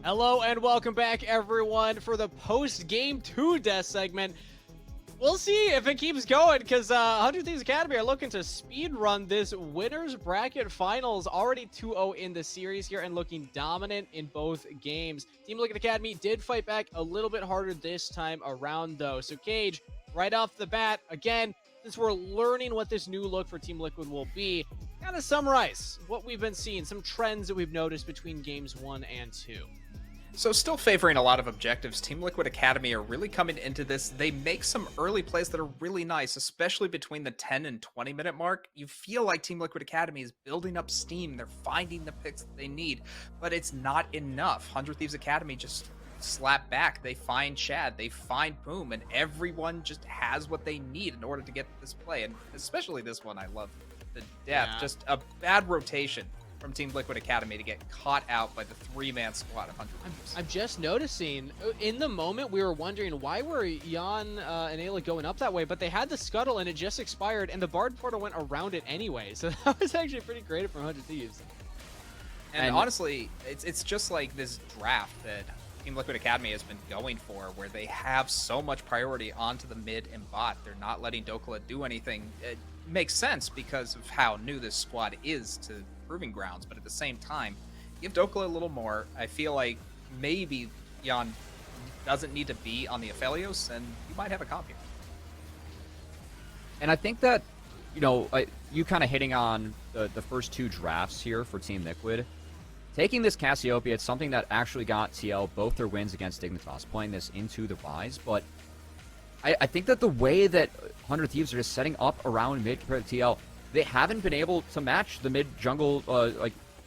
Hello and welcome back, everyone, for the post-game 2 death segment. We'll see if it keeps going, because 100 Thieves Academy are looking to speed run this winners bracket finals. Already 2-0 in the series here and looking dominant in both games. Team Liquid Academy did fight back a little bit harder this time around, though. So Cage, right off the bat, again, since we're learning what this new look for Team Liquid will be, kind of summarize what we've been seeing, some trends that we've noticed between games 1 and 2. So still favoring a lot of objectives, Team Liquid Academy are really coming into this. They make some early plays that are really nice, especially between the 10 and 20 minute mark. You feel like Team Liquid Academy is building up steam. They're finding the picks that they need, but it's not enough. 100 Thieves Academy just slap back. They find Chad, they find Boom, and everyone just has what they need in order to get this play. And especially this one, I love the depth. Yeah. Just a bad rotation from Team Liquid Academy to get caught out by the three-man squad of 100 Thieves. I'm just noticing, in the moment, we were wondering why were Jan and Ayla going up that way, but they had the scuttle and it just expired, and the Bard portal went around it anyway, so that was actually pretty creative from 100 Thieves. And honestly, it's just like this draft that Team Liquid Academy has been going for, where they have so much priority onto the mid and bot. They're not letting Dokla do anything. It makes sense because of how new this squad is to Proving Grounds, but at the same time, give Dokla a little more. I feel like maybe Jan doesn't need to be on the Aphelios, and you might have a comp here. And I think that, you kind of hitting on the first two drafts here for Team Liquid. Taking this Cassiopeia, it's something that actually got TL both their wins against Dignitas, playing this into the Rise, but I think that the way that 100 Thieves are just setting up around mid compared to TL, they haven't been able to match the mid-jungle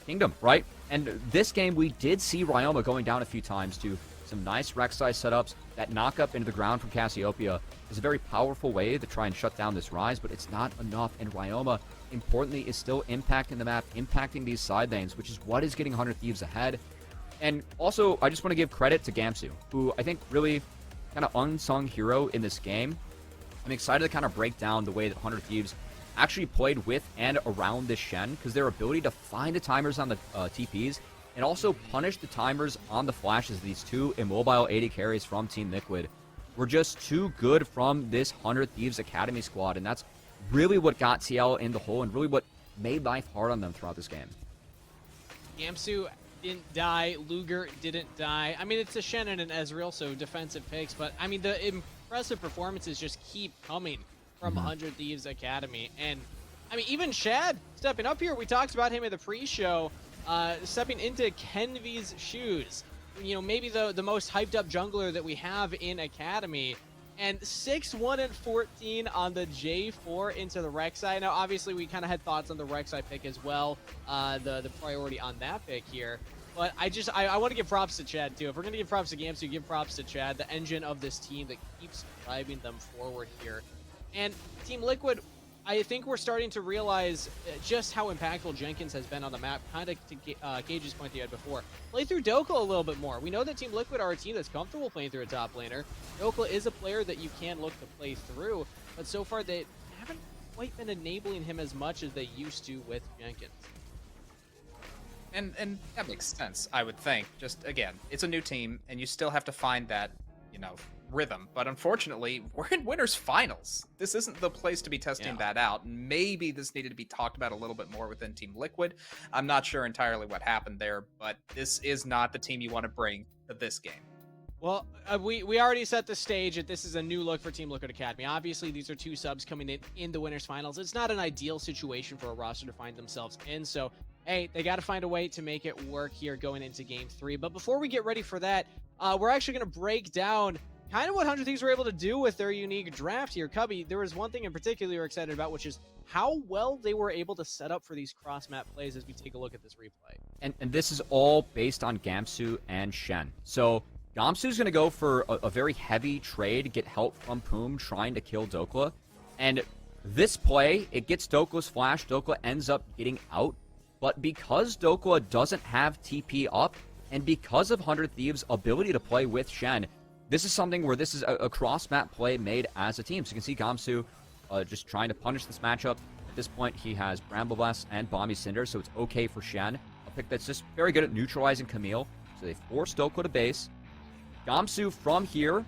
kingdom, right? And this game, we did see Ryoma going down a few times to some nice Rek'Sai setups. That knock-up into the ground from Cassiopeia is a very powerful way to try and shut down this Rise, but it's not enough. And Ryoma, importantly, is still impacting the map, impacting these side lanes, which is what is getting 100 Thieves ahead. And also, I just want to give credit to Gamsu, who I think really kind of unsung hero in this game. I'm excited to kind of break down the way that 100 Thieves actually played with and around this Shen, because their ability to find the timers on the TPs and also punish the timers on the flashes, these two immobile 80 carries from Team Liquid, were just too good from this 100 Thieves Academy squad, and that's really what got TL in the hole and really what made life hard on them throughout this game. Gamsu didn't die, Luger didn't die. I mean, it's a Shen and an Ezreal, so defensive picks, but I mean, the impressive performances just keep coming from 100 Thieves Academy. And I mean, even Chad stepping up here, we talked about him in the pre-show, stepping into Kenvy's shoes. Maybe the most hyped up jungler that we have in Academy. And 6-1 and 14 on the J4 into the Rek'Sai. Now, obviously, we kind of had thoughts on the Rek'Sai pick as well, the priority on that pick here. But I want to give props to Chad, too. If we're going to give props to Gamsu, give props to Chad, the engine of this team that keeps driving them forward here. And Team Liquid, I think we're starting to realize just how impactful Jenkins has been on the map, kind of to Cage's point that you had before. Play through Dokla a little bit more. We know that Team Liquid are a team that's comfortable playing through a top laner. Dokla is a player that you can look to play through, but so far they haven't quite been enabling him as much as they used to with Jenkins. And that makes sense, I would think. Just, again, it's a new team, and you still have to find that, rhythm. But unfortunately, we're in winners finals. This isn't the place to be testing that out. Maybe this needed to be talked about a little bit more within Team Liquid. I'm not sure entirely what happened there, but this is not the team you want to bring to this game. Well, we already set the stage that this is a new look for Team Liquid Academy. Obviously, these are two subs coming in the winners finals. It's not an ideal situation for a roster to find themselves in, so hey, they got to find a way to make it work here going into Game 3. But before we get ready for that, we're actually going to break down kind of what 100 Thieves were able to do with their unique draft here. Cubby, there was one thing in particular you're excited about, which is how well they were able to set up for these cross-map plays as we take a look at this replay. And this is all based on Gamsu and Shen. So Gamsu's going to go for a very heavy trade, get help from Poom trying to kill Dokla. And this play, it gets Dokla's flash. Dokla ends up getting out. But because Dokla doesn't have TP up, and because of 100 Thieves' ability to play with Shen, this is something where this is a cross-map play made as a team. So you can see Gamsu just trying to punish this matchup. At this point, he has Bramble Blast and Bomby Cinder, so it's okay for Shen. A pick that's just very good at neutralizing Camille. So they force Dokka to base. Gamsu from here,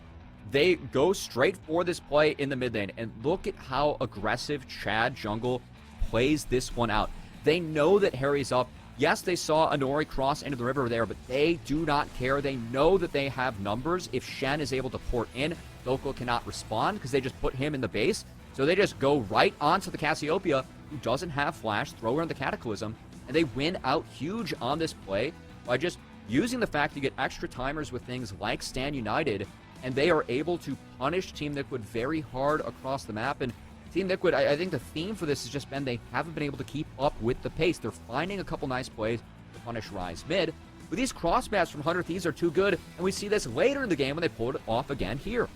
they go straight for this play in the mid lane. And look at how aggressive Chad Jungle plays this one out. They know that Harry's up. Yes, they saw Inori cross into the river there, but they do not care. They know that they have numbers. If Shen is able to port in, Dokka cannot respond because they just put him in the base. So they just go right onto the Cassiopeia, who doesn't have flash, throw her in the Cataclysm, and they win out huge on this play by just using the fact you get extra timers with things like Stand United, and they are able to punish Team Liquid very hard across the map. And Team Liquid, I think the theme for this has just been they haven't been able to keep up with the pace. They're finding a couple nice plays to punish Rise mid, but these cross maps from 100 Thieves are too good, and we see this later in the game when they pulled it off again here.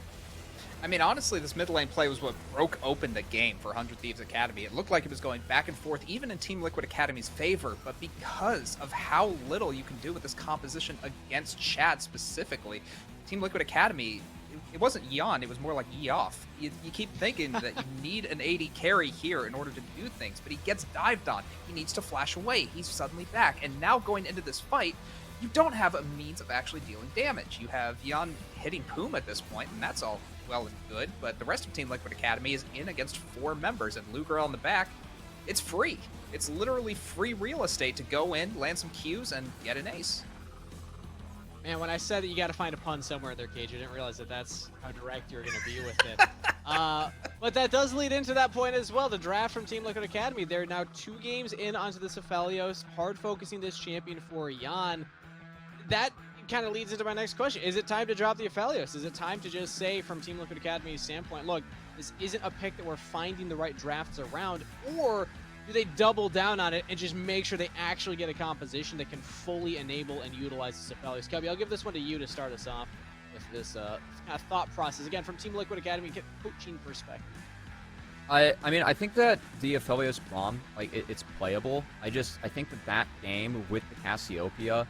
I mean, honestly, this mid lane play was what broke open the game for 100 Thieves Academy. It looked like it was going back and forth, even in Team Liquid Academy's favor, but because of how little you can do with this composition against Chad specifically, Team Liquid Academy, it wasn't yawn, it was more like yee off. You keep thinking that you need an AD carry here in order to do things, but he gets dived on. He needs to flash away. He's suddenly back, and now going into this fight, you don't have a means of actually dealing damage. You have Yan hitting Poom at this point, and that's all well and good, but the rest of Team Liquid Academy is in against 4 members, and Luger on the back, it's free. It's literally free real estate to go in, land some Qs, and get an ace. Man, when I said that you got to find a pun somewhere in there, Cage, I didn't realize that that's how direct you're going to be with it. But that does lead into that point as well. The draft from Team Liquid Academy, they're now 2 games in onto this Aphelios, hard focusing this champion for Yan. That kind of leads into my next question. Is it time to drop the Aphelios? Is it time to just say from Team Liquid Academy's standpoint, look, this isn't a pick that we're finding the right drafts around, or do they double down on it and just make sure they actually get a composition that can fully enable and utilize this Aphelios? Cubby, I'll give this one to you to start us off with this kind of thought process. Again, from Team Liquid Academy, coaching perspective. I mean, I think that the Aphelios Braum, like, it's playable. I think that game with the Cassiopeia,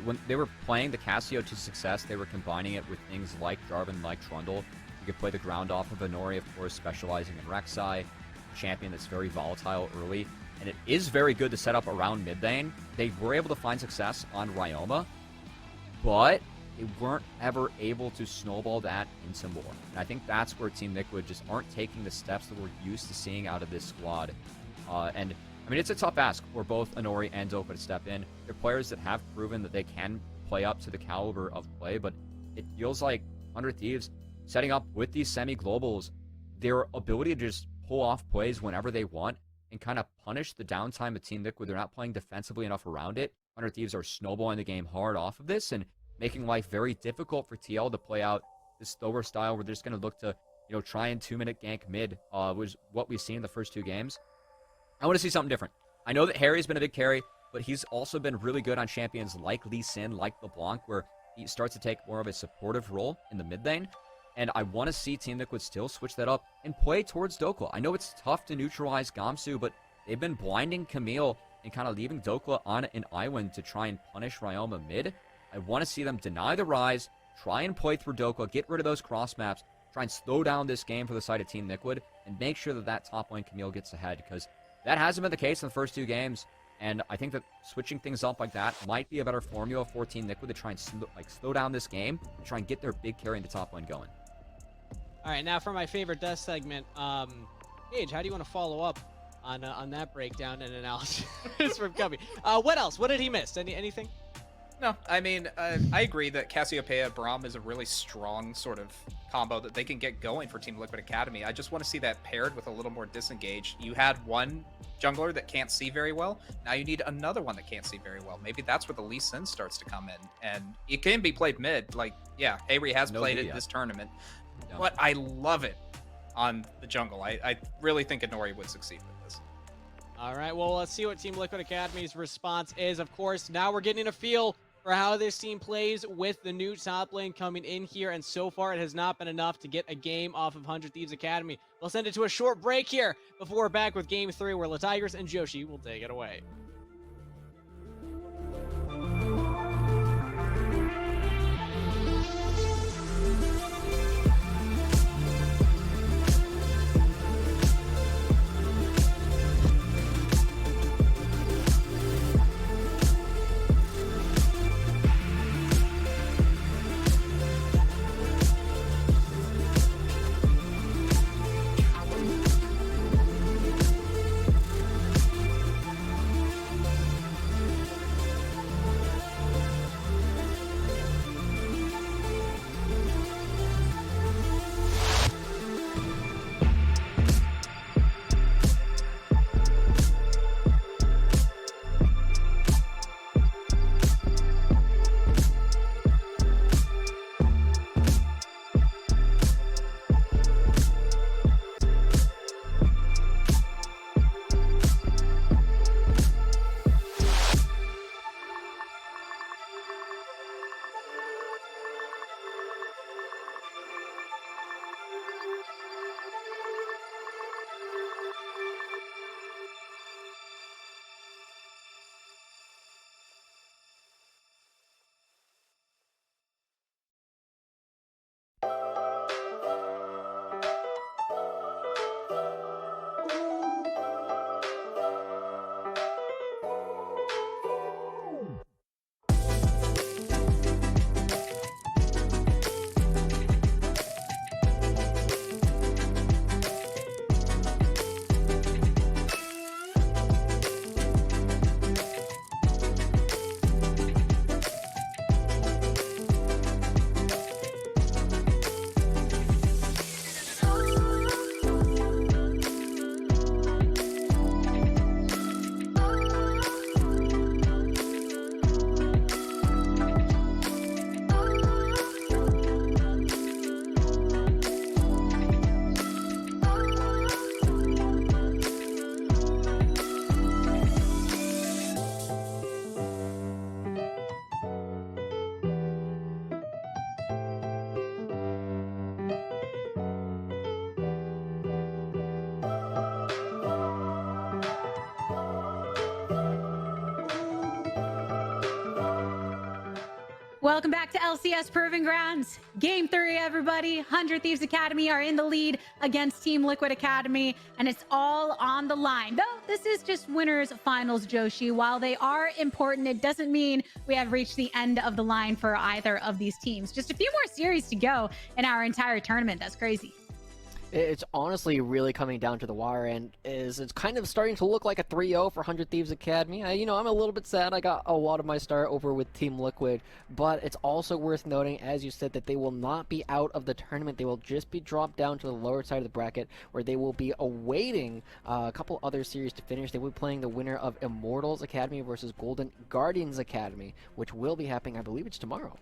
when they were playing the Cassio to success, they were combining it with things like Jarvan, like Trundle. You could play the ground off of Inori, of course, specializing in Rek'Sai, champion that's very volatile early, and it is very good to set up around mid lane. They were able to find success on Ryoma, but they weren't ever able to snowball that into more. And I think that's where Team Liquid just aren't taking the steps that we're used to seeing out of this squad. And I mean, it's a tough ask for both Inori and Dokka to step in. They're players that have proven that they can play up to the caliber of play, but it feels like 100 Thieves setting up with these semi-globals, their ability to just pull off plays whenever they want and kind of punish the downtime of Team Liquid. They're not playing defensively enough around it. 100 Thieves are snowballing the game hard off of this and making life very difficult for TL to play out this Stover style where they're just going to look to, try and 2-minute gank mid, was what we've seen in the first 2 games. I want to see something different. I know that Harry's been a big carry, but he's also been really good on champions like Lee Sin, like LeBlanc, where he starts to take more of a supportive role in the mid lane. And I want to see Team Liquid still switch that up and play towards Dokka. I know it's tough to neutralize Gamsu, but they've been blinding Camille and kind of leaving Dokka on an island to try and punish Ryoma mid. I want to see them deny the rise, try and play through Dokka, get rid of those cross maps, try and slow down this game for the side of Team Liquid, and make sure that top lane Camille gets ahead, because that hasn't been the case in the first 2 games. And I think that switching things up like that might be a better formula for Team Liquid to try and slow down this game and try and get their big carry in the top lane going. All right, now for my favorite death segment, Gage, how do you want to follow up on that breakdown and analysis from Cubby? What else? What did he miss? Anything? No, I mean, I agree that Cassiopeia Braum is a really strong sort of combo that they can get going for Team Liquid Academy. I just want to see that paired with a little more disengaged. You had one jungler that can't see very well. Now you need another one that can't see very well. Maybe that's where the Lee Sin starts to come in. And it can be played mid. Like, yeah, Avery has played it this tournament. Yeah. But I love it on the jungle. I really think Inori would succeed with this. All right, well, let's see what Team Liquid Academy's response is. Of course, now we're getting a feel for how this team plays with the new top lane coming in here, and so far it has not been enough to get a game off of 100 Thieves Academy. We'll send it to a short break here before we're back with Game 3, where the Tigers and Joshi will take it away. Welcome back to LCS Proving Grounds. Game 3, everybody. 100 Thieves Academy are in the lead against Team Liquid Academy, and it's all on the line. Though this is just winners finals, Joshi. While they are important, it doesn't mean we have reached the end of the line for either of these teams. Just a few more series to go in our entire tournament. That's crazy. It's honestly really coming down to the wire, and it's kind of starting to look like a 3-0 for 100 Thieves Academy. I'm a little bit sad I got a lot of my start over with Team Liquid, but it's also worth noting, as you said, that they will not be out of the tournament. They will just be dropped down to the lower side of the bracket, where they will be awaiting a couple other series to finish. They will be playing the winner of Immortals Academy versus Golden Guardians Academy, which will be happening, I believe it's tomorrow.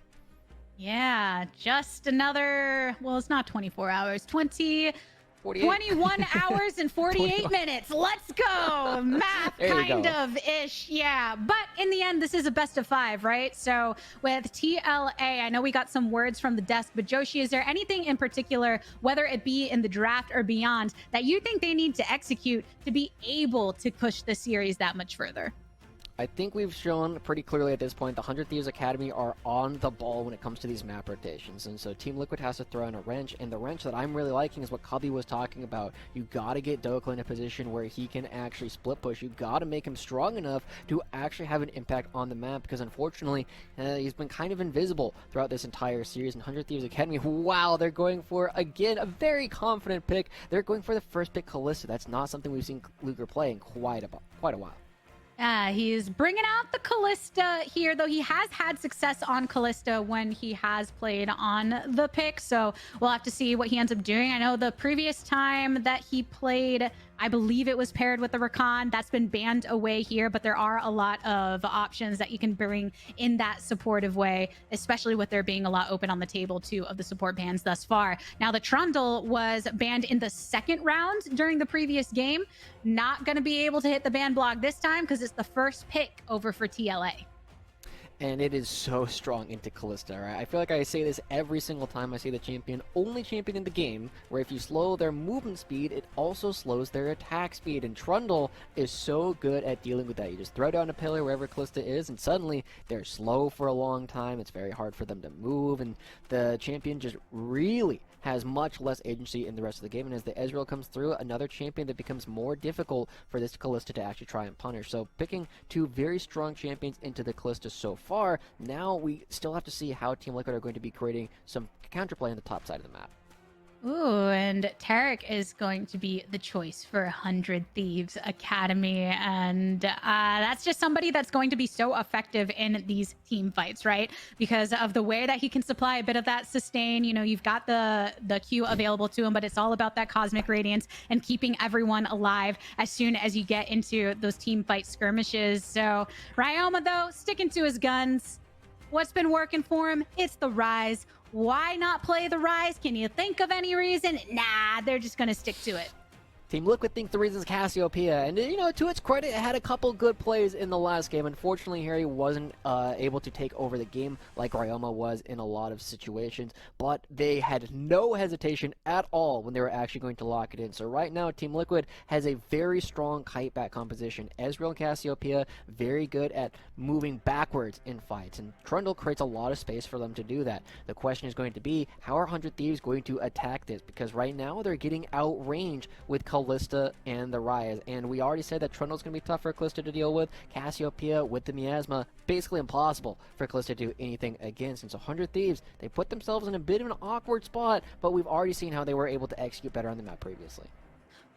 Yeah, just another, well, it's not 24 hours, 48. 21 hours and 48 minutes. Let's go. Math, kind of ish. Yeah. But in the end, this is a best of 5, right? So with TLA, I know we got some words from the desk, but Joshi, is there anything in particular, whether it be in the draft or beyond, that you think they need to execute to be able to push the series that much further? I think we've shown pretty clearly at this point the 100 Thieves Academy are on the ball when it comes to these map rotations, and so Team Liquid has to throw in a wrench, and the wrench that I'm really liking is what Cubby was talking about. You gotta get Dokla in a position where he can actually split push. You gotta make him strong enough to actually have an impact on the map, because unfortunately he's been kind of invisible throughout this entire series. And 100 Thieves Academy, wow, they're going for, again, a very confident pick. They're going for the first pick, Kalista. That's not something we've seen Luger play in quite a while. He's bringing out the Kalista here, though he has had success on Kalista when he has played on the pick, so we'll have to see what he ends up doing. I know the previous time that he played, I believe it was paired with the Rakan. That's been banned away here, but there are a lot of options that you can bring in that supportive way, especially with there being a lot open on the table, too, of the support bans thus far. Now, the Trundle was banned in the second round during the previous game. Not going to be able to hit the ban block this time because it's the first pick over for TLA. And it is so strong into Kalista, right? I feel like I say this every single time I see the champion, only champion in the game, where if you slow their movement speed, it also slows their attack speed. And Trundle is so good at dealing with that. You just throw down a pillar wherever Kalista is, and suddenly they're slow for a long time. It's very hard for them to move, and the champion just really has much less agency in the rest of the game. And as the Ezreal comes through, another champion that becomes more difficult for this Kalista to actually try and punish. So picking two very strong champions into the Kalista so far, now we still have to see how Team Liquid are going to be creating some counterplay on the top side of the map. Ooh, and Tarek is going to be the choice for 100 Thieves Academy. And that's just somebody that's going to be so effective in these team fights, right? Because of the way that he can supply a bit of that sustain. You've got the Q available to him, but it's all about that Cosmic Radiance and keeping everyone alive as soon as you get into those team fight skirmishes. So Ryoma, though, sticking to his guns. What's been working for him? It's the Rise. Why not play the Rise? Can you think of any reason? Nah, they're just going to stick to it. Team Liquid think the reason is Cassiopeia, and to its credit, it had a couple good plays in the last game. Unfortunately, Harry wasn't able to take over the game like Ryoma was in a lot of situations, but they had no hesitation at all when they were actually going to lock it in. So right now, Team Liquid has a very strong kite back composition. Ezreal and Cassiopeia very good at moving backwards in fights, and Trundle creates a lot of space for them to do that. The question is going to be, how are 100 Thieves going to attack this? Because right now, they're getting outranged with Kalista and the Rise, and we already said that Trundle's going to be tough for Kalista to deal with. Cassiopeia with the miasma, basically impossible for Kalista to do anything against. And so 100 Thieves, they put themselves in a bit of an awkward spot, but we've already seen how they were able to execute better on the map previously.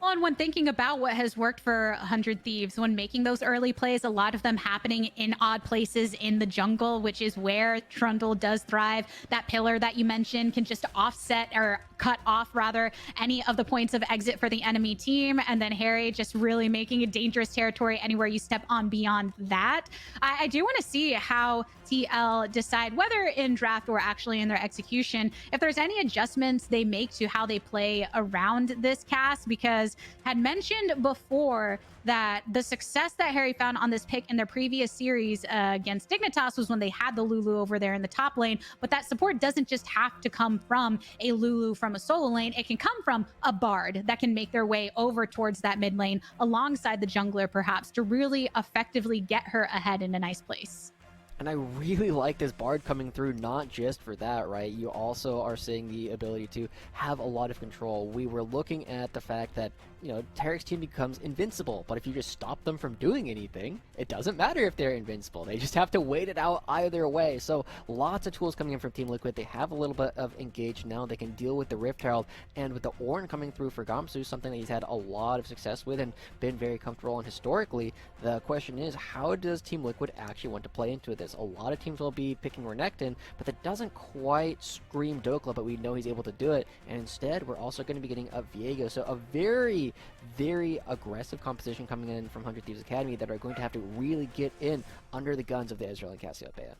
Well, and when thinking about what has worked for 100 Thieves, when making those early plays, a lot of them happening in odd places in the jungle, which is where Trundle does thrive. That pillar that you mentioned can just offset or cut off, rather, any of the points of exit for the enemy team. And then Harry just really making a dangerous territory anywhere you step on beyond that. I do want to see how TL decide, whether in draft or actually in their execution, if there's any adjustments they make to how they play around this cast, because had mentioned before that the success that Harry found on this pick in their previous series against Dignitas was when they had the Lulu over there in the top lane. But that support doesn't just have to come from a Lulu from a solo lane. It can come from a Bard that can make their way over towards that mid lane alongside the jungler, perhaps, to really effectively get her ahead in a nice place. And I really like this Bard coming through, not just for that, right? You also are seeing the ability to have a lot of control. We were looking at the fact that, you know, Tarek's team becomes invincible, but if you just stop them from doing anything, it doesn't matter if they're invincible. They just have to wait it out either way. So lots of tools coming in from Team Liquid. They have a little bit of engage now. They can deal with the Rift Herald, and with the Ornn coming through for Gamsu, something that he's had a lot of success with and been very comfortable. And historically, the question is, how does Team Liquid actually want to play into this? A lot of teams will be picking Renekton, but that doesn't quite scream Dokla, but we know he's able to do it. And instead, we're also going to be getting a Viego. So a very, very aggressive composition coming in from 100 Thieves Academy that are going to have to really get in under the guns of the Ezreal and Cassiopeia.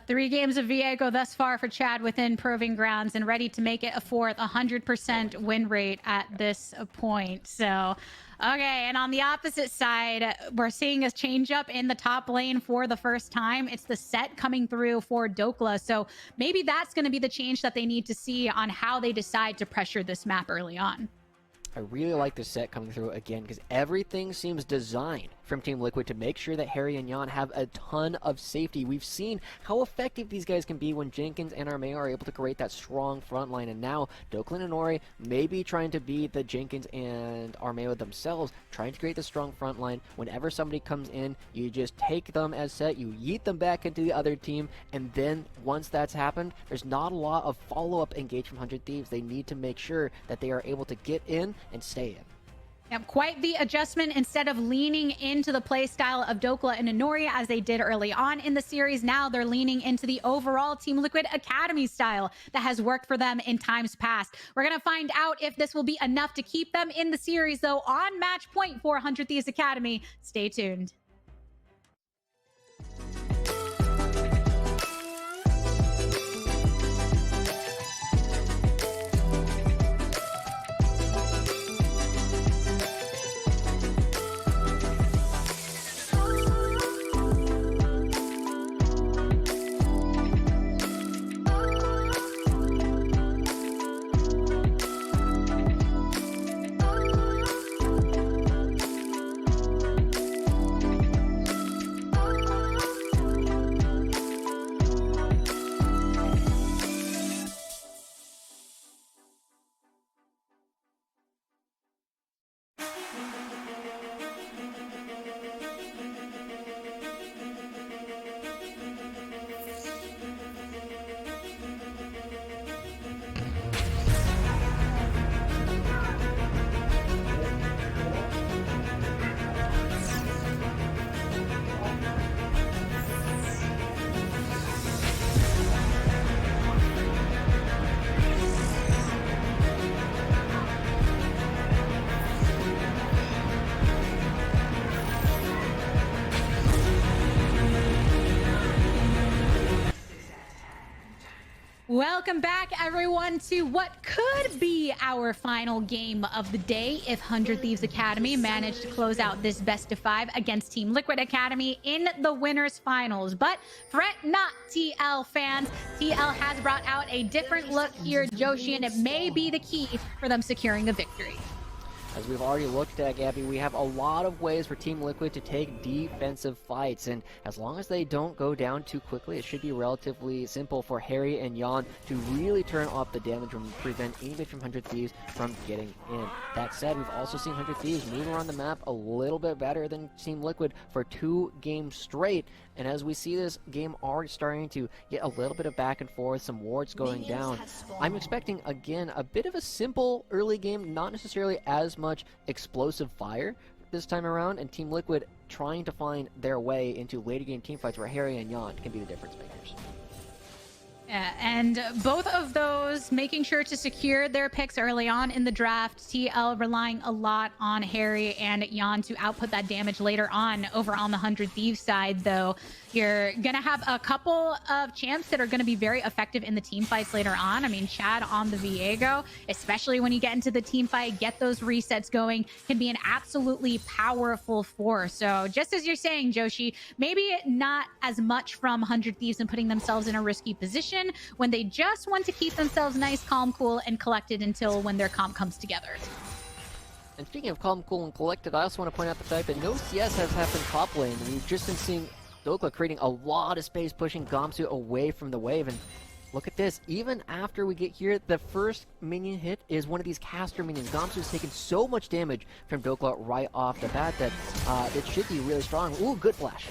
3 games of Viego thus far for Chad within Proving Grounds, and ready to make it a 4th, 100% win rate at this point. So, okay, and on the opposite side, we're seeing a change up in the top lane for the first time. It's the set coming through for Dokla. So maybe that's going to be the change that they need to see on how they decide to pressure this map early on. I really like this set coming through again because everything seems designed from Team Liquid to make sure that Harry and Jan have a ton of safety. We've seen how effective these guys can be when Jenkins and Armeo are able to create that strong front line, and now Doklan and Ori may be trying to be the Jenkins and Armeo themselves, trying to create the strong front line. Whenever somebody comes in, you just take them as set, you yeet them back into the other team, and then once that's happened, there's not a lot of follow-up engage from 100 Thieves. They need to make sure that they are able to get in and stay in. Yep, quite the adjustment. Instead of leaning into the play style of Dokla and Inori as they did early on in the series, now they're leaning into the overall Team Liquid Academy style that has worked for them in times past. We're going to find out if this will be enough to keep them in the series, though, on match point for 100 Thieves Academy. Stay tuned. Welcome back, everyone, to what could be our final game of the day if 100 Thieves Academy managed to close out this best of 5 against Team Liquid Academy in the winners finals. But fret not, TL fans. TL has brought out a different look here, Joshi, and it may be the key for them securing a victory. As we've already looked at, Gabby, we have a lot of ways for Team Liquid to take defensive fights, and as long as they don't go down too quickly, it should be relatively simple for Harry and Jan to really turn off the damage and prevent anybody from 100 Thieves from getting in. That said, we've also seen 100 Thieves move around the map a little bit better than Team Liquid for 2 games straight, and as we see this game already starting to get a little bit of back and forth, some wards going down, I'm expecting, again, a bit of a simple early game, not necessarily as much explosive fire this time around, and Team Liquid trying to find their way into later game teamfights where Harry and Jan can be the difference makers. Yeah, and both of those making sure to secure their picks early on in the draft. TL relying a lot on Harry and Jan to output that damage later on. Over on the 100 Thieves side, though, you're going to have a couple of champs that are going to be very effective in the team fights later on. I mean, Chad on the Viego, especially when you get into the team fight, get those resets going, can be an absolutely powerful force. So just as you're saying, Joshi, maybe not as much from 100 Thieves and putting themselves in a risky position when they just want to keep themselves nice, calm, cool, and collected until when their comp comes together. And speaking of calm, cool, and collected, I also want to point out the fact that no CS has happened top lane. We've just been seeing Dokla creating a lot of space, pushing Gamsu away from the wave, and look at this. Even after we get here, the first minion hit is one of these caster minions. Gamsu has taken so much damage from Dokla right off the bat that it should be really strong. Ooh, good flash.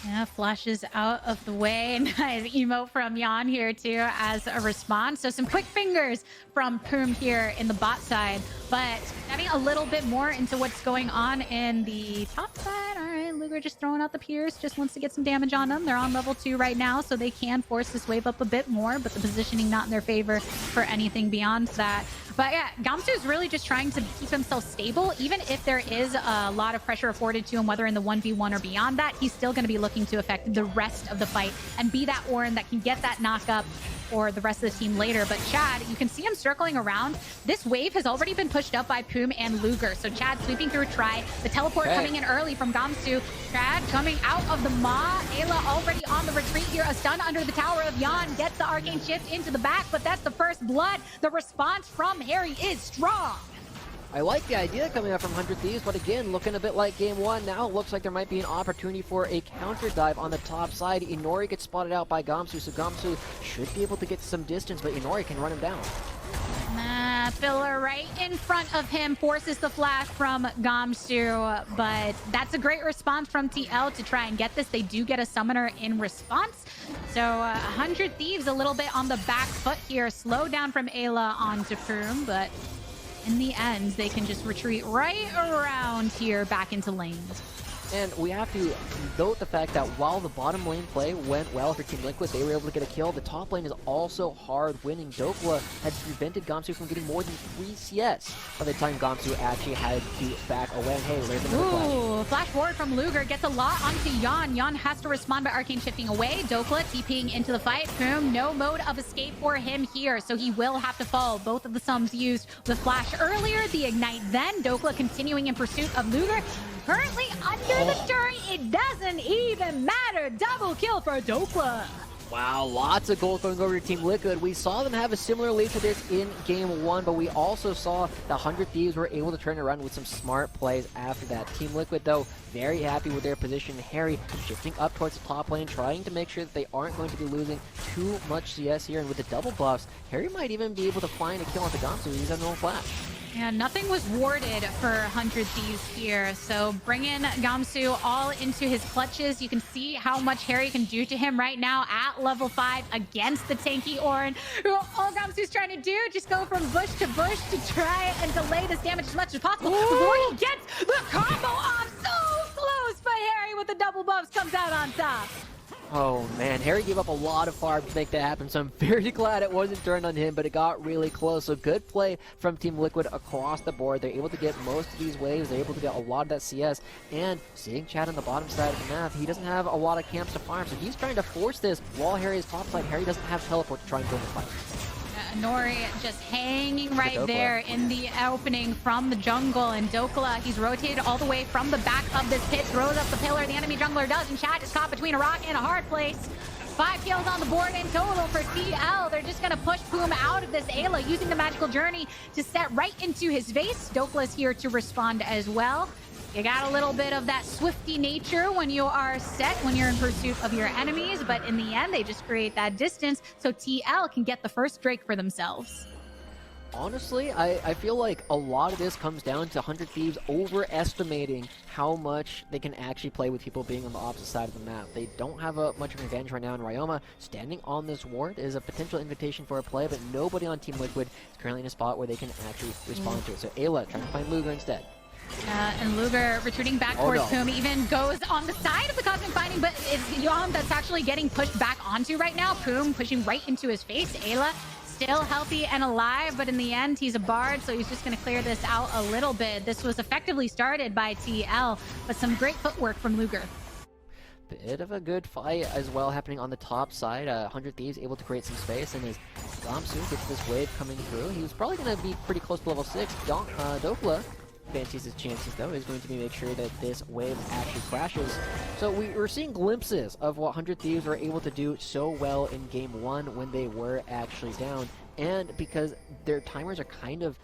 Yeah, flashes out of the way. Nice emote from Jan here too as a response. So some quick fingers from Poom here in the bot side. But diving a little bit more into what's going on in the top side. All right, Luger just throwing out the Pierce. Just wants to get some damage on them. They're on level 2 right now, so they can force this wave up a bit more. But the positioning not in their favor for anything beyond that. But yeah, Gamsu is really just trying to keep himself stable. Even if there is a lot of pressure afforded to him, whether in the 1v1 or beyond that, he's still going to be looking to affect the rest of the fight and be that Orin that can get that knock up for the rest of the team later. But Chad, you can see him circling around. This wave has already been pushed up by Poom and Luger. So Chad sweeping through a try. The teleport coming in early from Gamsu. Chad coming out of the Maw. Ayla already on the retreat here. A stun under the tower of Jan. Gets the arcane shift into the back, but that's the first blood. The response from Harry is strong. I like the idea coming out from 100 Thieves, but again, looking a bit like game 1. Now it looks like there might be an opportunity for a counter dive on the top side. Inori gets spotted out by Gamsu, so Gamsu should be able to get some distance, but Inori can run him down. Filler right in front of him forces the flash from Gamsu, but that's a great response from TL to try and get this. They do get a summoner in response. So 100 Thieves a little bit on the back foot here. Slow down from Ayla onto Poom, but in the end, they can just retreat right around here back into lanes. And we have to note the fact that while the bottom lane play went well for Team Liquid, they were able to get a kill. The top lane is also hard winning. Dokla had prevented Gamsu from getting more than 3 CS by the time Gamsu actually had to back away. And hey, there's another flash. Flash forward from Luger gets a lot onto Jan. Jan has to respond by arcane shifting away. Dokla TPing into the fight. Poom, no mode of escape for him here, so he will have to fall. Both of the sums used the flash earlier, the ignite then. Dokla continuing in pursuit of Luger. Currently under the turret, it doesn't even matter. Double kill for Dokla. Wow, lots of gold going over to Team Liquid. We saw them have a similar lead to this in Game 1, but we also saw the 100 Thieves were able to turn around with some smart plays after that. Team Liquid, though, very happy with their position. Harry shifting up towards the top lane, trying to make sure that they aren't going to be losing too much CS here. And with the double buffs, Harry might even be able to find a kill on the Gamsu. He's got no flash. Yeah, nothing was warded for 100 Thieves here, so bringing Gamsu all into his clutches. You can see how much Harry can do to him right now at level 5 against the tanky Orin. All Gamsu's trying to do, just go from bush to try and delay this damage as much as possible before he gets the combo off. So close, but Harry with the double buffs comes out on top. Oh man, Harry gave up a lot of farm to make that happen, so I'm very glad it wasn't turned on him, but it got really close. So good play from Team Liquid across the board. They're able to get most of these waves, they're able to get a lot of that CS, and seeing Chad on the bottom side of the map, he doesn't have a lot of camps to farm, so he's trying to force this while Harry is top side. Harry doesn't have teleport to try and join the fight. Nori just hanging right there in the opening from the jungle, and Dokla, he's rotated all the way from the back of this pit, throws up the pillar, the enemy jungler does, and Chad is caught between a rock and a hard place. 5 kills on the board in total for TL. They're just gonna push Poom out of this Ayla, using the magical journey to set right into his face. Dokla's here to respond as well. You got a little bit of that swifty nature when you are set, when you're in pursuit of your enemies, but in the end, they just create that distance so TL can get the first Drake for themselves. Honestly, I feel like a lot of this comes down to 100 Thieves overestimating how much they can actually play with people being on the opposite side of the map. They don't have much of an advantage right now, and Ryoma standing on this ward is a potential invitation for a play, but nobody on Team Liquid is currently in a spot where they can actually respond to it. So Ayla trying to find Luger instead. And Luger retreating back towards Poom, even goes on the side of the Cosmic Binding, but it's Yom that's actually getting pushed back onto right now. Poom pushing right into his face. Ayla still healthy and alive, but in the end, he's a bard, so he's just going to clear this out a little bit. This was effectively started by TL, but some great footwork from Luger. Bit of a good fight as well happening on the top side. 100 Thieves able to create some space, and as Gamsu gets this wave coming through, he was probably going to be pretty close to level 6. Dokla fancies his chances, though, is going to be make sure that this wave actually crashes. So we're seeing glimpses of what 100 Thieves were able to do so well in Game 1 when they were actually down. And because their timers are kind of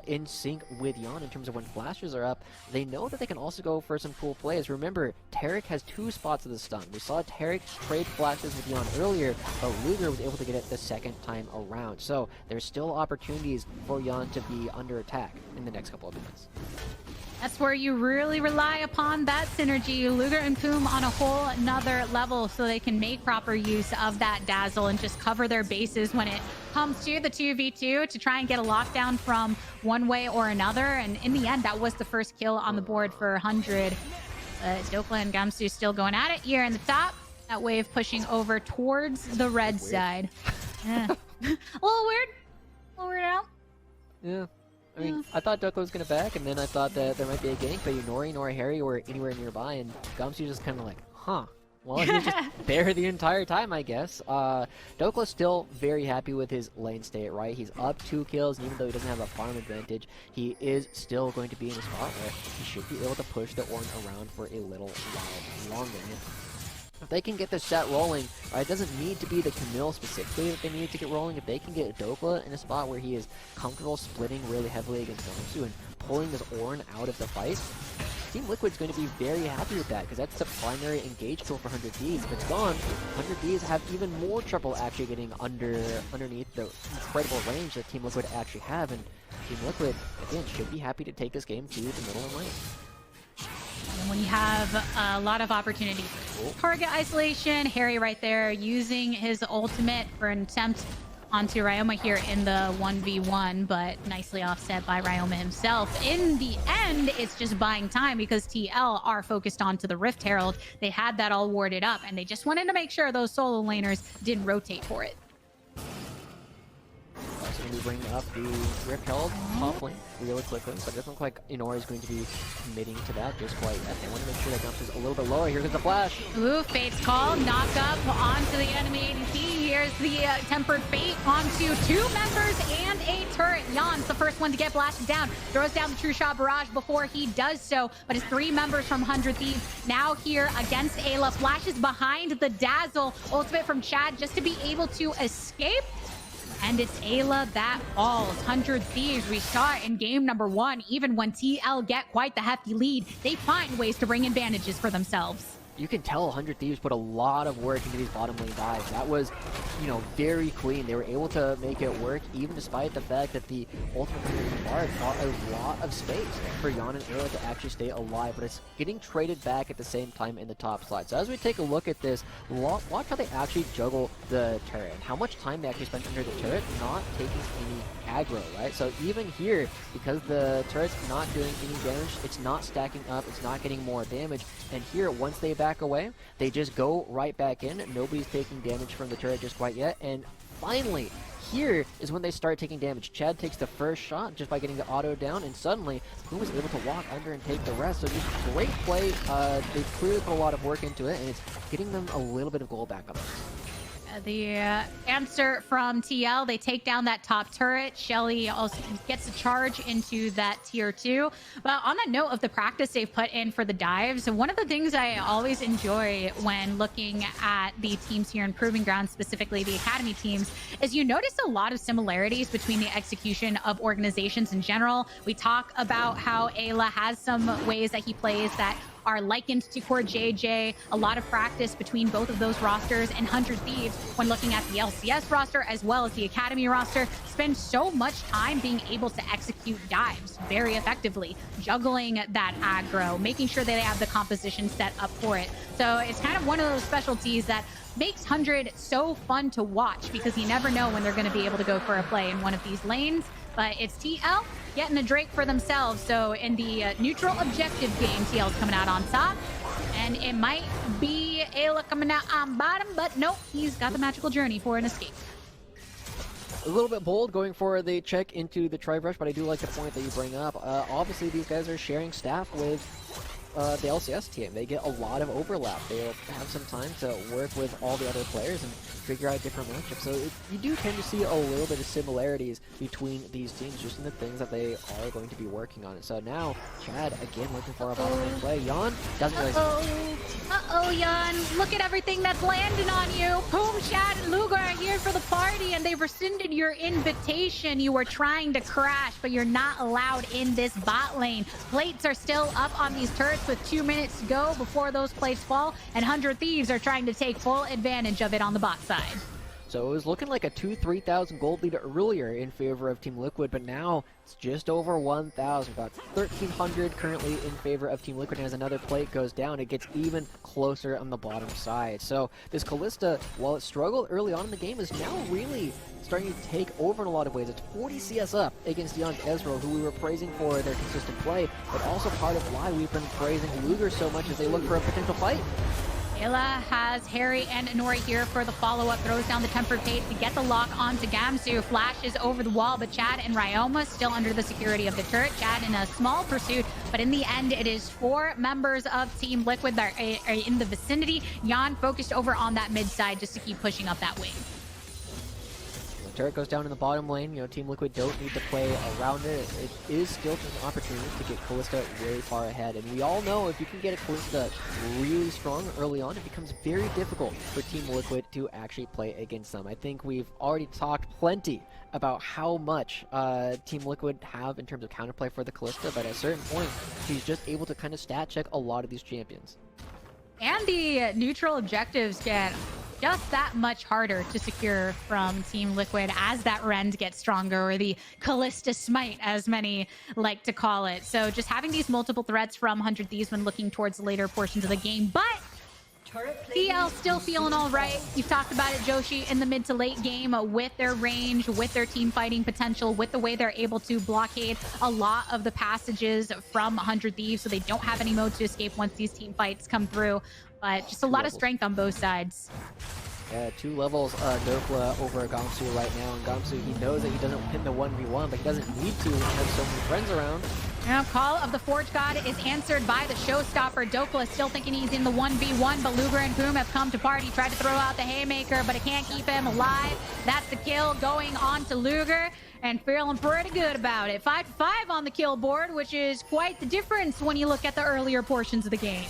in sync with Yon in terms of when flashes are up. They know that they can also go for some cool plays. Remember, Taric has 2 spots of the stun. We saw Taric trade flashes with Yon earlier, but Luger was able to get it the second time around. So there's still opportunities for Yon to be under attack in the next couple of minutes. That's where you really rely upon that synergy. Luger and Poom on a whole another level so they can make proper use of that dazzle and just cover their bases when it comes to the 2v2 to try and get a lockdown from one way or another. And in the end, that was the first kill on the board for 100. Dokla and Gamsu still going at it here in the top. That wave pushing over towards the red side. Yeah. a little weird. A little weird out. Yeah. I mean, I thought Dokka was gonna back, and then I thought that there might be a gank, but Nori nor Harry were anywhere nearby, and Gamsu just kind of like, huh. Well, he was just there the entire time, I guess. Dokla's still very happy with his lane state, right? He's up 2 kills, and even though he doesn't have a farm advantage, he is still going to be in a spot where he should be able to push the Ornn around for a little while longer. If they can get the set rolling, right, it doesn't need to be the Camille specifically that they need to get rolling. If they can get Dokla in a spot where he is comfortable splitting really heavily against Gamsu and pulling his Ornn out of the fight, Team Liquid's going to be very happy with that, because that's the primary engage tool for 100 Thieves. If it's gone, 100 Thieves have even more trouble actually getting underneath the incredible range that Team Liquid actually have, and Team Liquid, again, should be happy to take this game to the middle of the lane. And when you have a lot of opportunity for target isolation, Harry right there using his ultimate for an attempt onto Ryoma here in the 1v1, but nicely offset by Ryoma himself. In the end, it's just buying time because TL are focused onto the Rift Herald. They had that all warded up, and they just wanted to make sure those solo laners didn't rotate for it. So we bring up the Rift Herald top lane really quickly, but it doesn't look like Inori is going to be committing to that just quite yet. They want to make sure that Gumps is a little bit lower. Here comes the flash. Ooh, Fate's Call, knock up onto the enemy ADC. Here's the Tempered Fate onto 2 members and a turret. Jan's the first one to get blasted down. Throws down the True Shot Barrage before he does so, but it's 3 members from 100 Thieves now here against Ayla. Flashes behind the Dazzle. Ultimate from Chad just to be able to escape. And it's Ayla that falls. 100 Thieves, we saw it in game number 1. Even when TL get quite the hefty lead, they find ways to bring advantages for themselves. You can tell 100 Thieves put a lot of work into these bottom lane dives. That was, you know, very clean. They were able to make it work, even despite the fact that the ultimate Bard got a lot of space for Yon and Ayla to actually stay alive, but it's getting traded back at the same time in the top slide. So as we take a look at this, watch how they actually juggle the turret, and how much time they actually spent under the turret, not taking any aggro, right? So even here, because the turret's not doing any damage, it's not stacking up, it's not getting more damage, and here, once they back away, they just go right back in. Nobody's taking damage from the turret just quite yet, and finally, here is when they start taking damage. Chad takes the first shot just by getting the auto down, and suddenly, Poom was able to walk under and take the rest. So just great play. They clearly put a lot of work into it, and it's getting them a little bit of gold back up. The answer from TL, they take down that top turret. Shelly also gets a charge into that tier 2. But on that note of the practice they've put in for the dives, one of the things I always enjoy when looking at the teams here in Proving Ground, specifically the Academy teams, is you notice a lot of similarities between the execution of organizations in general. We talk about how Ayla has some ways that he plays that are likened to Core JJ, a lot of practice between both of those rosters, and 100 Thieves, when looking at the LCS roster as well as the Academy roster, spend so much time being able to execute dives very effectively, juggling that aggro, making sure that they have the composition set up for it. So it's kind of one of those specialties that makes 100 so fun to watch, because you never know when they're going to be able to go for a play in one of these lanes. But it's TL getting a Drake for themselves. So in the neutral objective game, TL's coming out on top. And it might be Ayla coming out on bottom, but nope, he's got the magical journey for an escape. A little bit bold going for the check into the Tri-Brush, but I do like the point that you bring up. Obviously, these guys are sharing staff with the LCS team. They get a lot of overlap. They'll have some time to work with all the other players, and figure out different matchups. So you do tend to see a little bit of similarities between these teams, just in the things that they are going to be working on. So now, Chad, again, looking for a bottom lane play. Jan doesn't really... Uh-oh, Jan. Look at everything that's landing on you. Boom, Chad and Luger are here for the party, and they've rescinded your invitation. You were trying to crash, but you're not allowed in this bot lane. Plates are still up on these turrets with 2 minutes to go before those plates fall, and 100 Thieves are trying to take full advantage of it on the bot side. So it was looking like a 2,000-3,000 gold lead earlier in favor of Team Liquid, but now it's just over 1,000. About 1,300 currently in favor of Team Liquid, and as another plate goes down, it gets even closer on the bottom side. So this Kalista, while it struggled early on in the game, is now really starting to take over in a lot of ways. It's 40 CS up against young Ezreal, who we were praising for their consistent play, but also part of why we've been praising Luger so much as they look for a potential fight. TLA has Harry and Inori here for the follow-up, throws down the tempered pace to get the lock onto Gamsu, flashes over the wall, but Chad and Ryoma still under the security of the turret. Chad in a small pursuit, but in the end, it is 4 members of Team Liquid that are in the vicinity. Jan focused over on that mid side just to keep pushing up that wave. Turret goes down in the bottom lane. You know, Team Liquid don't need to play around it. It is still just an opportunity to get Kalista way far ahead. And we all know if you can get a Kalista really strong early on, it becomes very difficult for Team Liquid to actually play against them. I think we've already talked plenty about how much Team Liquid have in terms of counterplay for the Kalista, but at a certain point, she's just able to kind of stat check a lot of these champions. And the neutral objectives get just that much harder to secure from Team Liquid as that Rend gets stronger, or the Kalista Smite, as many like to call it. So just having these multiple threats from 100 Thieves when looking towards the later portions of the game. But TL still feeling all right. You've talked about it, Joshi, in the mid to late game with their range, with their team fighting potential, with the way they're able to blockade a lot of the passages from 100 Thieves, so they don't have any mode to escape once these team fights come through. But just a lot of strength on both sides. Yeah, 2 levels Dokla over Gamsu right now, and Gamsu, he knows that he doesn't win the 1v1, but he doesn't need to when he has so many friends around. Now, Call of the Forge God is answered by the Showstopper. Dokla still thinking he's in the 1v1, but Luger and Boom have come to party. Tried to throw out the Haymaker, but it can't keep him alive. That's the kill going on to Luger, and feeling pretty good about it. 5-5 on the kill board, which is quite the difference when you look at the earlier portions of the game.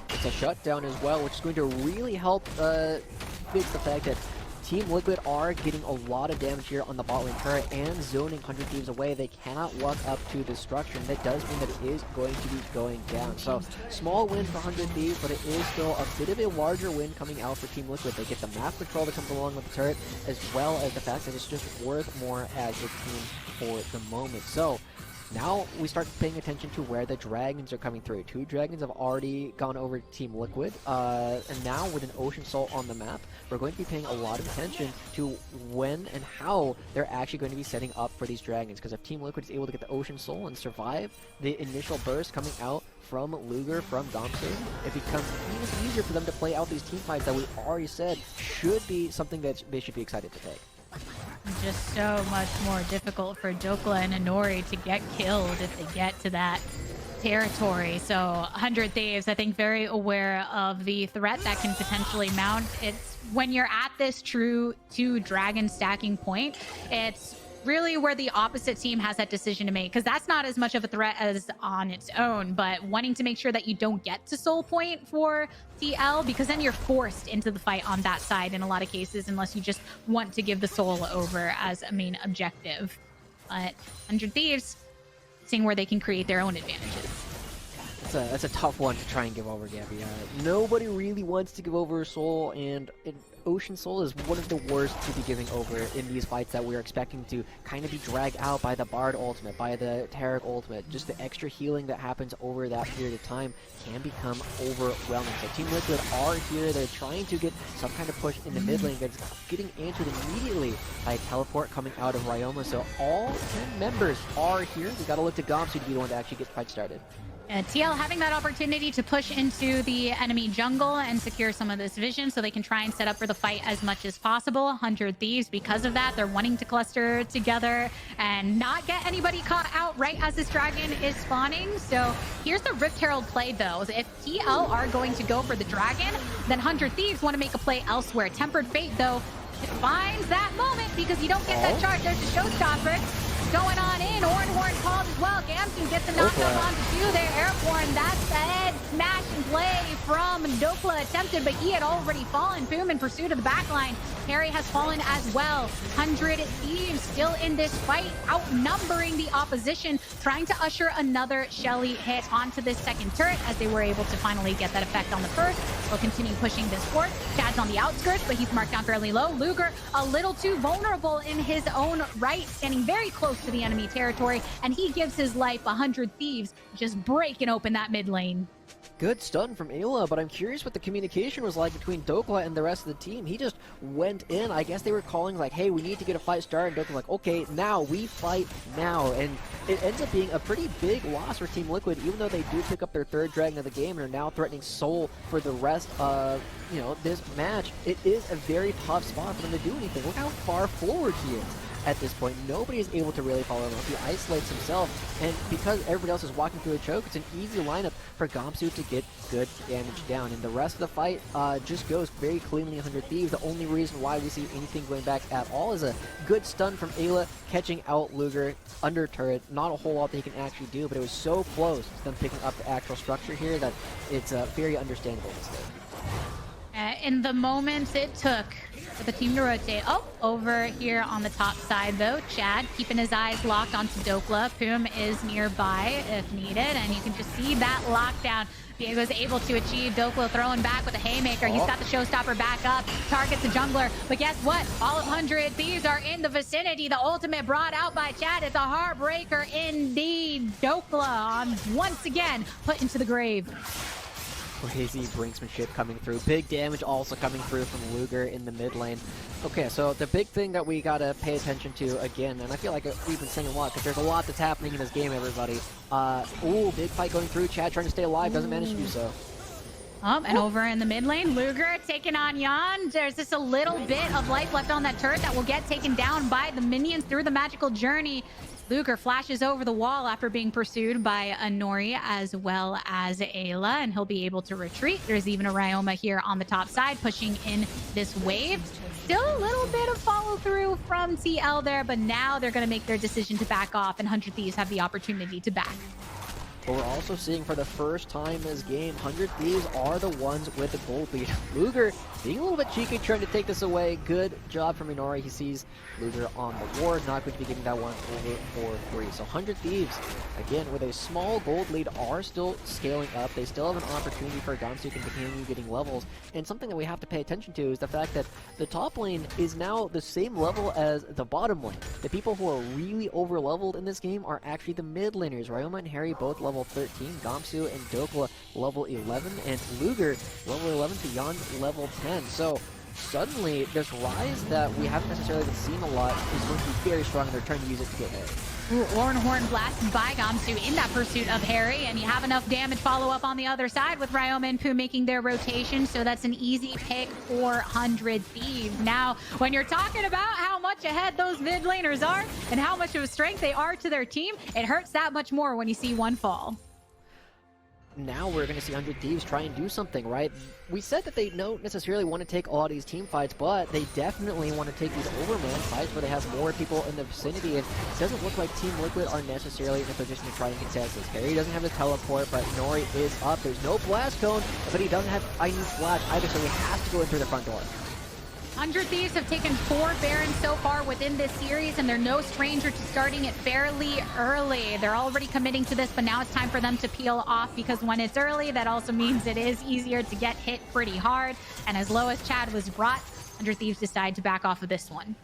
It's a shutdown as well, which is going to really help fix the fact that Team Liquid are getting a lot of damage here on the bot lane turret and zoning 100 Thieves away. They cannot walk up to the structure, and that does mean that it is going to be going down. So, small win for 100 Thieves, but it is still a bit of a larger win coming out for Team Liquid. They get the map control that comes along with the turret, as well as the fact that it's just worth more as a team for the moment. So, now we start paying attention to where the dragons are coming through. 2 dragons have already gone over to Team Liquid, and now with an Ocean Soul on the map, we're going to be paying a lot of attention to when and how they're actually going to be setting up for these dragons. Because if Team Liquid is able to get the Ocean Soul and survive the initial burst coming out from Luger, from Gamsu, it becomes even easier for them to play out these team fights that we already said should be something that they should be excited to take. Just so much more difficult for Dokla and Inori to get killed if they get to that territory. So 100 Thieves, I think, very aware of the threat that can potentially mount. It's when you're at this true 2 dragon stacking point, it's really where the opposite team has that decision to make, because that's not as much of a threat as on its own, but wanting to make sure that you don't get to soul point for TL, because then you're forced into the fight on that side in a lot of cases, unless you just want to give the soul over as a main objective. But 100 Thieves, seeing where they can create their own advantages. That's a tough one to try and give over, Gabby. Nobody really wants to give over a soul, and Ocean Soul is one of the worst to be giving over in these fights that we're expecting to kind of be dragged out by the Bard ultimate, by the Taric ultimate. Just the extra healing that happens over that period of time can become overwhelming. So Team Liquid are here. They're trying to get some kind of push in the mid lane, but it's getting answered immediately by a teleport coming out of Ryoma. So all 10 members are here. We got to look to Gamsu to be the one to actually get the fight started. TL having that opportunity to push into the enemy jungle and secure some of this vision so they can try and set up for the fight as much as possible. 100 Thieves, because of that, they're wanting to cluster together and not get anybody caught out right as this dragon is spawning. So here's the Rift Herald play, though. If TL are going to go for the dragon, then 100 Thieves want to make a play elsewhere. Tempered Fate, though, finds that moment because you don't get that charge. There's a showstopper going on in. Horn calls as well. Gamsu gets the knockdown onto two there. Airborne, that's the head smash and play from Dokla attempted, but he had already fallen. Boom in pursuit of the backline. Harry has fallen as well. 100 Thieves still in this fight, outnumbering the opposition, trying to usher another Shelly hit onto this second turret as they were able to finally get that effect on the first. They'll continue pushing this forward. Chad's on the outskirts, but he's marked down fairly low. Luger, a little too vulnerable in his own right, standing very close to the enemy territory, and he gives his life. 100 Thieves just breaking open that mid lane. Good stun from Ayla, but I'm curious what the communication was like between Dokla and the rest of the team. He just went in. I guess they were calling like, hey, we need to get a fight started. And Dokla's like, okay, now we fight now. And it ends up being a pretty big loss for Team Liquid, even though they do pick up their third dragon of the game and are now threatening Soul for the rest of, this match. It is a very tough spot for them to do anything. Look how far forward he is. At this point, nobody is able to really follow him up. He isolates himself, and because everybody else is walking through a choke, it's an easy lineup for Gamsu to get good damage down. And the rest of the fight just goes very cleanly 100 Thieves. The only reason why we see anything going back at all is a good stun from Ayla, catching out Luger under turret. Not a whole lot that he can actually do, but it was so close to them picking up the actual structure here that it's a very understandable mistake. In the moments it took for the team to rotate. Oh, over here on the top side, though, Chad keeping his eyes locked onto Dokla. Poom is nearby if needed, and you can just see that lockdown. Diego's able to achieve. Dokla throwing back with a haymaker. He's got the showstopper back up. Targets the jungler. But guess what? All of 100 Thieves are in the vicinity. The ultimate brought out by Chad. It's a heartbreaker indeed. Dokla once again put into the grave. Crazy brinksmanship coming through. Big damage also coming through from Luger in the mid lane. Okay, so the big thing that we gotta pay attention to again, and I feel like we've been saying a lot because there's a lot that's happening in this game, everybody. Ooh, big fight going through. Chad trying to stay alive, doesn't manage to do so. And over in the mid lane, Luger taking on Jan. There's just a little bit of life left on that turret that will get taken down by the minions through the magical journey. Luger flashes over the wall after being pursued by a Nori as well as Ayla, and he'll be able to retreat. There's even a Ryoma here on the top side pushing in this wave. Still a little bit of follow through from TL there, but now they're going to make their decision to back off, and 100 Thieves have the opportunity to back. But we're also seeing for the first time in this game, 100 Thieves are the ones with the gold lead. Luger being a little bit cheeky, trying to take this away. Good job from Minori. He sees Luger on the ward, not going to be getting that one over for 3. So 100 Thieves, again, with a small gold lead, are still scaling up. They still have an opportunity for Gamsu to continue getting levels. And something that we have to pay attention to is the fact that the top lane is now the same level as the bottom lane. The people who are really over-leveled in this game are actually the mid laners. Ryoma and Harry both level 13, Gamsu and Dokla level 11, and Luger level 11 to Jan level 10. So suddenly this rise that we haven't necessarily been seeing a lot is going to be very strong, and they're trying to use it to get hit. Horn blasted by Gamsu in that pursuit of Harry, and you have enough damage follow up on the other side with Ryoma and Poo making their rotation, so that's an easy pick for 100 Thieves. Now, when you're talking about how much ahead those mid laners are and how much of a strength they are to their team, it hurts that much more when you see one fall. Now we're going to see 100 Thieves try and do something, right? We said that they don't necessarily want to take a lot of these team fights, but they definitely want to take these overman fights where they have more people in the vicinity, and it doesn't look like Team Liquid are necessarily in a position to try and contest this. Harry doesn't have his teleport, but Nori is up. There's no blast cone, but he doesn't have any flash either, so he has to go in through the front door. 100 Thieves have taken 4 Barons so far within this series, and they're no stranger to starting it fairly early. They're already committing to this, but now it's time for them to peel off, because when it's early, that also means it is easier to get hit pretty hard. And as low as Chad was brought, 100 Thieves decide to back off of this one.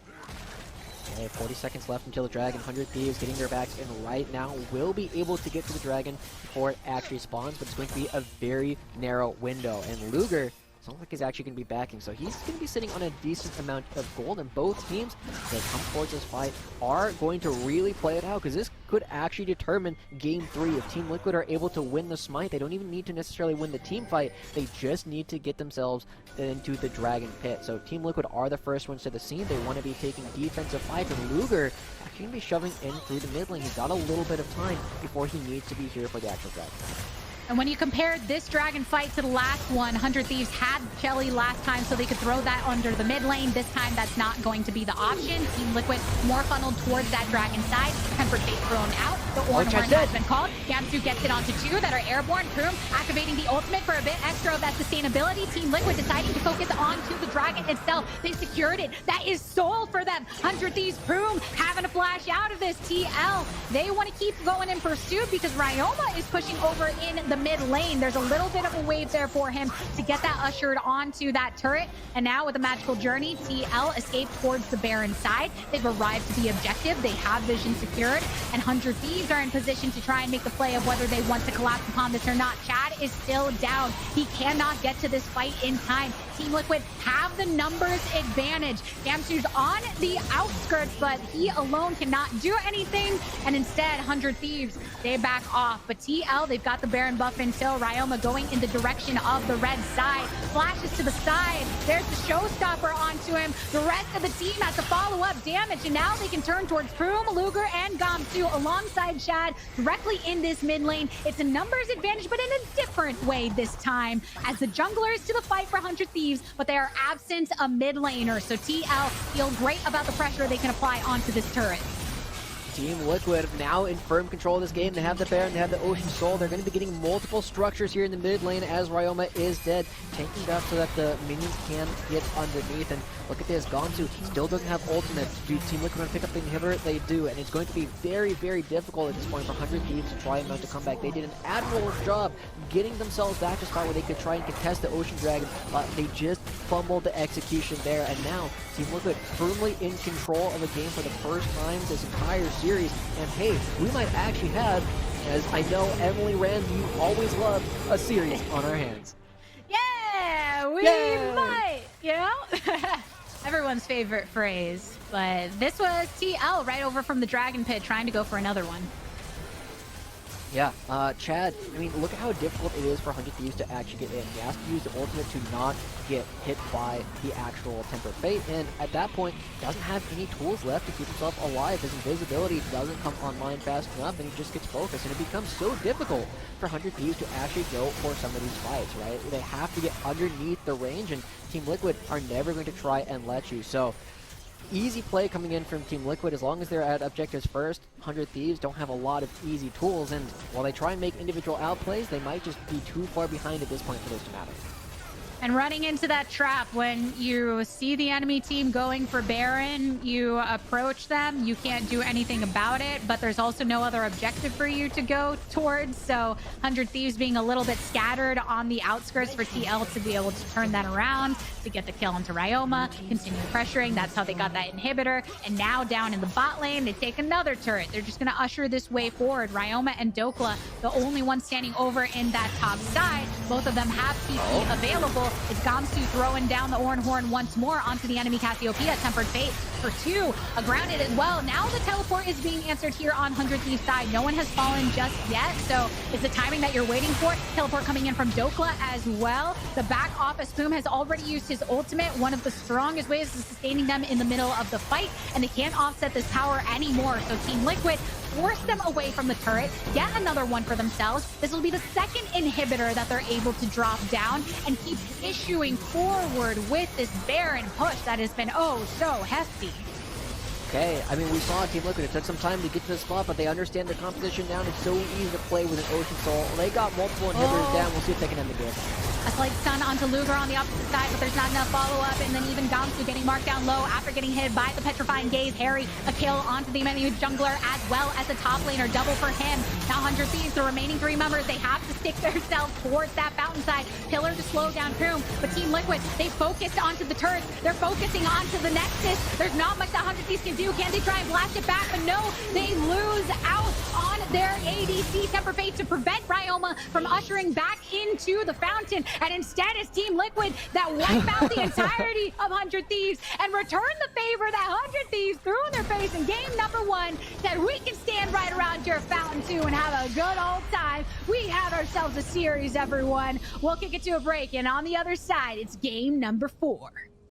Okay, 40 seconds left until the dragon. 100 Thieves getting their backs in right now. Will be able to get to the dragon before it actually spawns, but it's going to be a very narrow window. And Luger It's not like he's actually going to be backing, so he's going to be sitting on a decent amount of gold, and both teams that come towards this fight are going to really play it out, because this could actually determine Game 3. If Team Liquid are able to win the smite, they don't even need to necessarily win the team fight, they just need to get themselves into the Dragon Pit. So Team Liquid are the first ones to the scene. They want to be taking defensive fights, and Luger actually going to be shoving in through the mid lane. He's got a little bit of time before he needs to be here for the actual Dragon. And when you compare this Dragon fight to the last one, 100 Thieves had Shelly last time, so they could throw that under the mid lane. This time, that's not going to be the option. Team Liquid more funneled towards that Dragon side. Tempered Fate thrown out. The Horn has been called. Gamsu gets it onto 2 that are airborne. Kroom activating the ultimate for a bit extra of that sustainability. Team Liquid deciding to focus onto the Dragon itself. They secured it. That is soul for them. 100 Thieves, Kroom having to flash out of this. TL, they want to keep going in pursuit because Ryoma is pushing over in the mid lane. There's a little bit of a wave there for him to get that ushered onto that turret. And now with the magical journey, TL escaped towards the Baron side. They've arrived to the objective. They have vision secured, and 100 Thieves are in position to try and make the play of whether they want to collapse upon this or not. Chad is still down. He cannot get to this fight in time. Team Liquid have the numbers advantage. Gamsu's on the outskirts, but he alone cannot do anything. And instead, 100 Thieves, they back off. But TL, they've got the Baron buff until Ryoma going in the direction of the red side. Flashes to the side. There's the showstopper onto him. The rest of the team has to follow up damage, and now they can turn towards Kroom, Luger, and Gamsu alongside Chad directly in this mid lane. It's a numbers advantage, but in a different way this time, as the junglers to the fight for 100 Thieves, but they are absent a mid laner. So TL feel great about the pressure they can apply onto this turret. Team Liquid now in firm control of this game. They have the Baron, they have the Ocean Soul. They're going to be getting multiple structures here in the mid lane as Ryoma is dead. Tanking up so that the minions can get underneath. And look at this, Gonzu still doesn't have ultimate. Do Team Liquid want to pick up the inhibitor? They do, and it's going to be very, very difficult at this point for 100 Thieves to try and mount a comeback. They did an admirable job getting themselves back to a spot where they could try and contest the Ocean Dragon, but they just fumbled the execution there. And now Team Liquid firmly in control of the game for the first time this entire series. And hey, we might actually have, as I know Emily Rand, you always love, a series on our hands. Yeah, we might, you know? Everyone's favorite phrase. But this was TL right over from the Dragon Pit trying to go for another one. Yeah, Chad, I mean, look at how difficult it is for 100 Thieves to actually get in. He has to use the ultimate to not get hit by the actual Tempered Fate, and at that point, doesn't have any tools left to keep himself alive. His invisibility doesn't come online fast enough, and he just gets focused, and it becomes so difficult for 100 Thieves to actually go for some of these fights, right? They have to get underneath the range, and Team Liquid are never going to try and let you, so easy play coming in from Team Liquid. As long as they're at objectives first, 100 Thieves don't have a lot of easy tools, and while they try and make individual outplays, they might just be too far behind at this point for those to matter. And running into that trap, when you see the enemy team going for Baron, you approach them. You can't do anything about it, but there's also no other objective for you to go towards. So 100 Thieves being a little bit scattered on the outskirts for TL to be able to turn that around, to get the kill into Ryoma, continue pressuring. That's how they got that inhibitor. And now down in the bot lane, they take another turret. They're just going to usher this way forward. Ryoma and Dokla, the only ones standing over in that top side. Both of them have TP available. It's Gamsu throwing down the Horn once more onto the enemy Cassiopeia. Tempered Fate for 2. Grounded as well. Now the teleport is being answered here on 100 Thieves side. No one has fallen just yet, so it's the timing that you're waiting for. Teleport coming in from Dokla as well. The back office Boom has already used his ultimate, one of the strongest ways of sustaining them in the middle of the fight, and they can't offset this power anymore. So Team Liquid force them away from the turret, get another one for themselves. This will be the second inhibitor that they're able to drop down and keep issuing forward with this Baron push that has been oh so hefty. Okay, I mean, we saw Team Liquid. It took some time to get to the spot, but they understand the composition now, and it's so easy to play with an Ocean Soul. They got multiple inhibitors down. We'll see if they can end the game. A slight stun onto Luger on the opposite side, but there's not enough follow-up, and then even Gamsu getting marked down low after getting hit by the Petrifying Gaze. Harry, a kill onto the enemy jungler as well as the top laner. Double for him, Now 100 Thieves, the remaining 3 members, they have to stick themselves towards that fountain side. Pillar to slow down Kroom, but Team Liquid, they focused onto the turrets. They're focusing onto the Nexus. There's not much that 100 Thieves can do. Can they try and blast it back? But no, they lose out on their ADC Temper Fate to prevent Ryoma from ushering back into the fountain. And instead, it's Team Liquid that wipe out the entirety of 100 Thieves and return the favor that 100 Thieves threw in their face in game number 1. Said, we can stand right around your fountain too and have a good old time. We have ourselves a series, everyone. We'll kick it to a break, and on the other side, it's game number 4.